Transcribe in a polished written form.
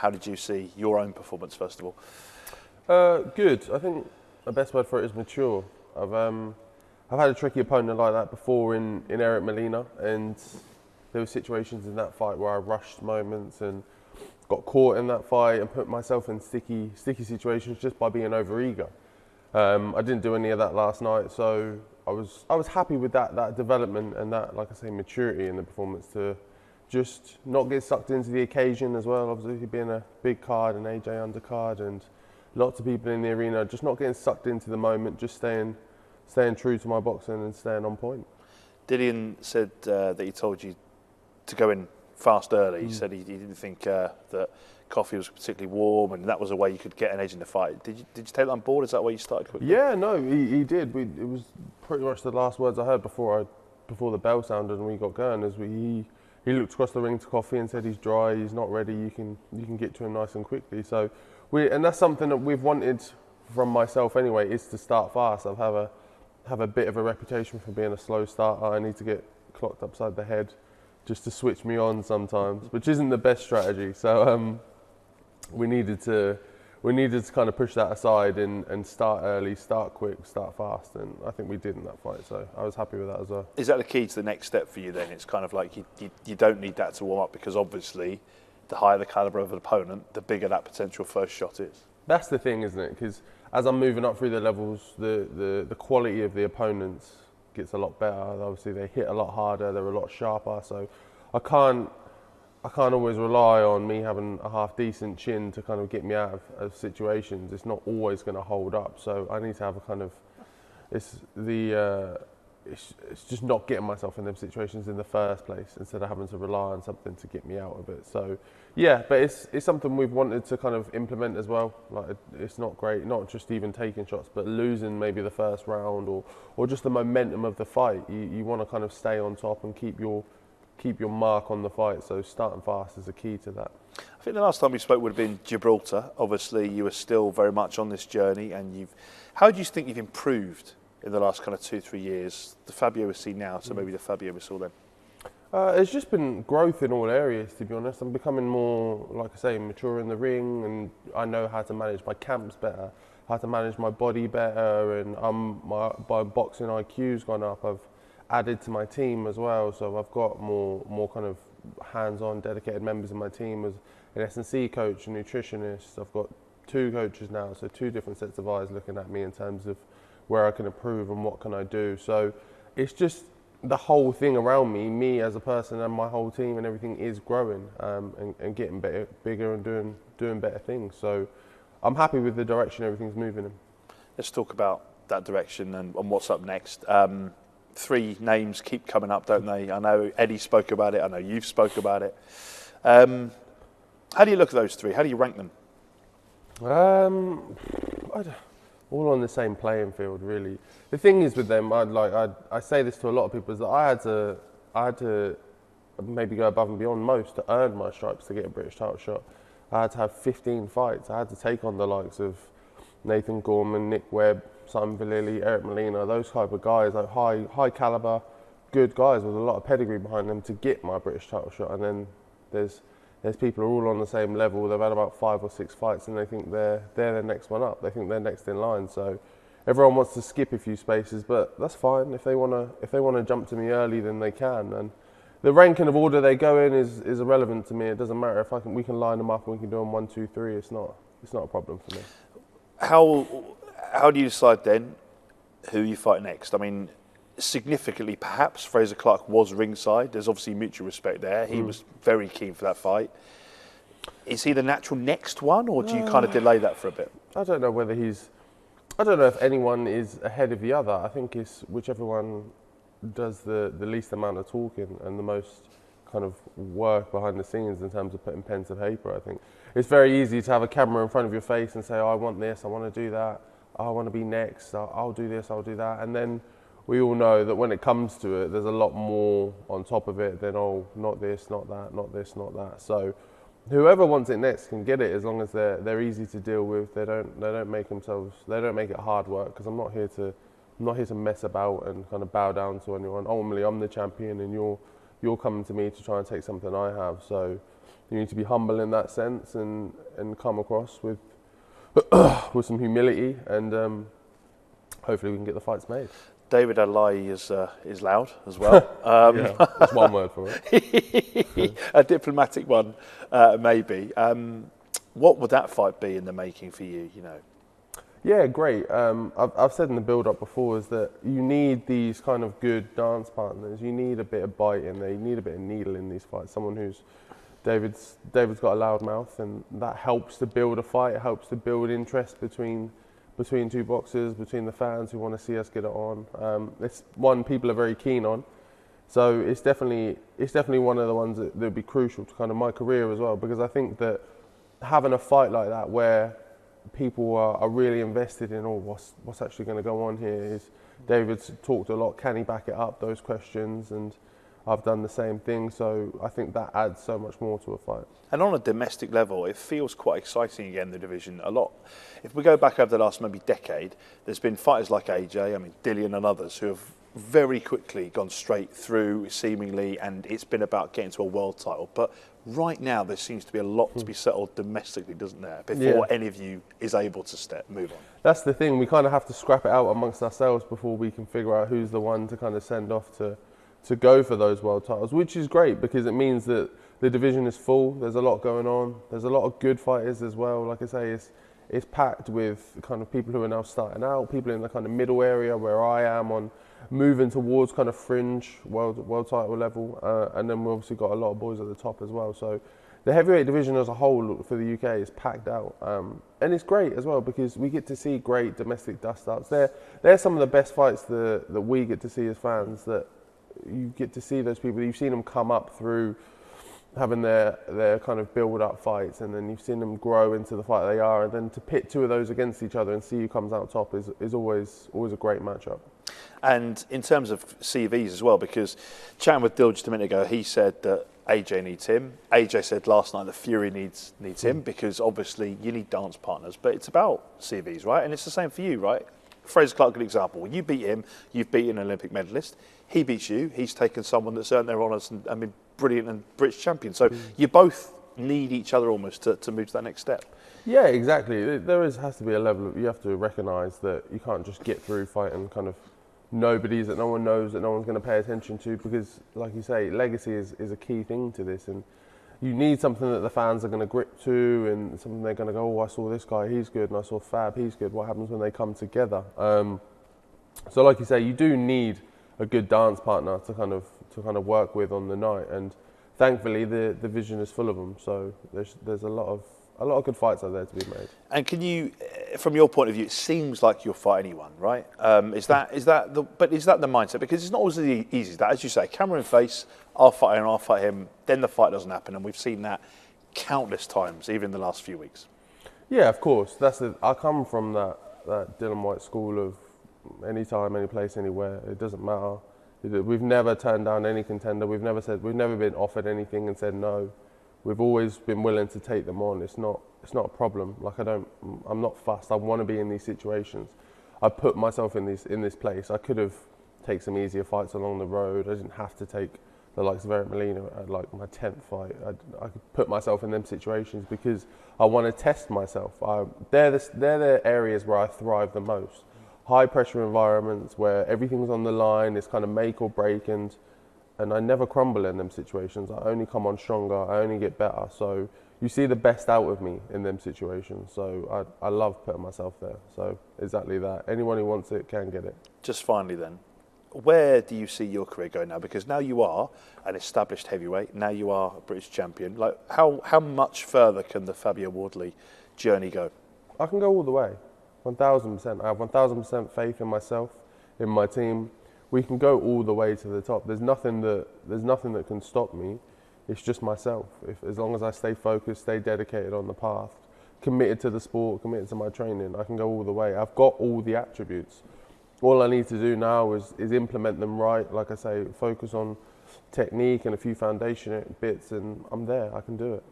How did you see your own performance, first of all? Good. I think the best word for it is mature. I've had a tricky opponent like that before in Eric Molina, and there were situations in that fight where I rushed moments and got caught in that fight and put myself in sticky situations just by being overeager. I didn't do any of that last night, so I was happy with that development and that, like I say, maturity in the performance to just not get sucked into the occasion as well. Obviously, being a big card and AJ undercard and lots of people in the arena, just not getting sucked into the moment, just staying true to my boxing and staying on point. Dillian said that he told you to go in fast early. He said he didn't think that coffee was particularly warm, and that was a way you could get an edge in the fight. Did you take that on board? Is that why you started quickly? Yeah, no, he did. It was pretty much the last words I heard before the bell sounded and we got going. He looked across the ring to coffee and said he's dry, he's not ready. You can get to him nice and quickly. So and that's something that we've wanted from myself anyway, is to start fast. I have a bit of a reputation for being a slow starter. I need to get clocked upside the head just to switch me on sometimes, which isn't the best strategy. So we needed to kind of push that aside and start early, start quick, start fast, and I think we did in that fight. So I was happy with that as well. Is that the key to the next step for you then? It's kind of like you don't need that to warm up, because obviously the higher the calibre of an opponent, the bigger that potential first shot is. That's the thing, isn't it? Because as I'm moving up through the levels, the quality of the opponents gets a lot better. Obviously, they hit a lot harder, they're a lot sharper. So I can't always rely on me having a half decent chin to kind of get me out of situations. It's not always going to hold up. So I need to have a kind of it's just not getting myself in them situations in the first place, instead of having to rely on something to get me out of it. So yeah, but it's something we've wanted to kind of implement as well. Like, it's not great, not just even taking shots, but losing maybe the first round or just the momentum of the fight. You want to kind of stay on top and keep your mark on the fight. So starting fast is the key to that. I think the last time we spoke would have been Gibraltar. Obviously, you were still very much on this journey, and how do you think you've improved in the last kind of 2-3 years? The Fabio we see now, so maybe the Fabio we saw then. It's just been growth in all areas, to be honest. I'm becoming more, like I say, mature in the ring, and I know how to manage my camps better, how to manage my body better, and my boxing IQ's gone up. I've added to my team as well, so I've got more kind of hands-on, dedicated members in my team as an S&C coach, a nutritionist. I've got 2 coaches now, so 2 different sets of eyes looking at me in terms of where I can improve and what can I do. So it's just the whole thing around me as a person, and my whole team and everything is growing and getting bigger and doing better things. So I'm happy with the direction everything's moving in. Let's talk about that direction and what's up next. 3 names keep coming up, don't they? I know Eddie spoke about it. I know you've spoke about it. How do you look at those 3? How do you rank them? All on the same playing field, really. The thing is with them, I say this to a lot of people, is that I had to maybe go above and beyond most to earn my stripes to get a British title shot. I had to have 15 fights. I had to take on the likes of Nathan Gorman, Nick Webb, Simon Vallely, Eric Molina, those type of guys, like high caliber, good guys with a lot of pedigree behind them to get my British title shot. And then there's people who are all on the same level. They've had about 5 or 6 fights, and they think they're the next one up. They think they're next in line. So everyone wants to skip a few spaces, but that's fine. If they wanna jump to me early, then they can. And the ranking of order they go in is irrelevant to me. It doesn't matter if we can line them up and we can do them 1, 2, 3. It's not a problem for me. How do you decide then who you fight next? I mean, significantly, perhaps Frazer Clarke was ringside. There's obviously mutual respect there. He was very keen for that fight. Is he the natural next one, or do you kind of delay that for a bit? I don't know if anyone is ahead of the other. I think it's whichever one does the least amount of talking and the most kind of work behind the scenes in terms of putting pen to paper. I think it's very easy to have a camera in front of your face and say, oh, I want this, I want to do that, oh, I want to be next, I'll do this, I'll do that. And then we all know that when it comes to it, there's a lot more on top of it than, oh, not this, not that, not this, not that. So whoever wants it next can get it, as long as they're easy to deal with. They don't make it hard work, because I'm not here to mess about and kind of bow down to anyone. Ultimately, I'm the champion, and you're coming to me to try and take something I have. So You need to be humble in that sense and come across with with some humility, and hopefully we can get the fights made. David Adeleye is loud as well. Yeah, that's one word for it. A diplomatic one, maybe. What would that fight be in the making for you? You know. Yeah, great. I've said in the build-up before is that you need these kind of good dance partners. You need a bit of bite in there. You need a bit of needle in these fights. Someone who's David's got a loud mouth, and that helps to build a fight. It helps to build interest between two boxers, between the fans who want to see us get it on. It's one people are very keen on, so it's definitely one of the ones that would be crucial to kind of my career as well, because I think that having a fight like that where people are really invested in what's actually going to go on here is, David's talked a lot, can he back it up, those questions, and I've done the same thing, so I think that adds so much more to a fight. And on a domestic level, it feels quite exciting again, the division. A lot. If we go back over the last maybe decade, there's been fighters like AJ, I mean Dillian and others, who have very quickly gone straight through, seemingly, and it's been about getting to a world title. But right now, there seems to be a lot to be settled domestically, doesn't there, before any of you is able to move on? That's the thing. We kind of have to scrap it out amongst ourselves before we can figure out who's the one to kind of send off to go for those world titles, which is great because it means that the division is full. There's a lot going on. There's a lot of good fighters as well. Like I say, it's packed with kind of people who are now starting out, people in the kind of middle area where I am on moving towards kind of fringe world title level, and then we've obviously got a lot of boys at the top as well. So the heavyweight division as a whole for the UK is packed out, and it's great as well because we get to see great domestic dust-ups. They're some of the best fights that we get to see as fans, that you get to see those people. You've seen them come up through having their kind of build-up fights, and then you've seen them grow into the fight they are, and then to pit two of those against each other and see who comes out top is always a great matchup. And in terms of CVs as well, because chatting with Dill just a minute ago, he said that AJ needs him. AJ said last night that Fury needs him because obviously you need dance partners, but it's about CVs, right? And it's the same for you, right? Frazer Clarke, good example. You beat him, you've beaten an Olympic medalist. He beats you, he's taken someone that's earned their honours and been brilliant and British champion. So you both need each other almost to move to that next step. Yeah, exactly. There has to be a level of, you have to recognise that you can't just get through fighting kind of nobodies that no one knows, that no one's going to pay attention to, because like you say, legacy is a key thing to this, and you need something that the fans are going to grip to, and something they're going to go, oh, I saw this guy, he's good, and I saw Fab, he's good. What happens when they come together? So like you say, you do need a good dance partner to kind of work with on the night, and thankfully the division is full of them. So there's a lot of good fights out there to be made. And can you, from your point of view, it seems like you'll fight anyone, right? Is that the mindset? Because it's not always as easy as that. As you say, camera in face, I'll fight him, I'll fight him, then the fight doesn't happen, and we've seen that countless times, even in the last few weeks. Yeah, of course. I come from that Dylan White school of anytime, any place, anywhere. It doesn't matter. We've never turned down any contender. We've never been offered anything and said no. We've always been willing to take them on. It's not a problem. Like I'm not fussed. I want to be in these situations. I put myself in this place. I could have taken some easier fights along the road. I didn't have to take the likes of Eric Molina at like my 10th fight. I could put myself in them situations because I want to test myself. They're the areas where I thrive the most. High pressure environments where everything's on the line. It's kind of make or break, and I never crumble in them situations. I only come on stronger. I only get better. So you see the best out of me in them situations. So I love putting myself there. So exactly that. Anyone who wants it can get it. Just finally then, where do you see your career going now? Because now you are an established heavyweight. Now you are a British champion. Like how much further can the Fabio Wardley journey go? I can go all the way. 1,000%. I have 1,000% faith in myself, in my team. We can go all the way to the top. There's nothing that can stop me. It's just myself. As long as I stay focused, stay dedicated on the path, committed to the sport, committed to my training, I can go all the way. I've got all the attributes. All I need to do now is implement them right. Like I say, focus on technique and a few foundation bits, and I'm there. I can do it.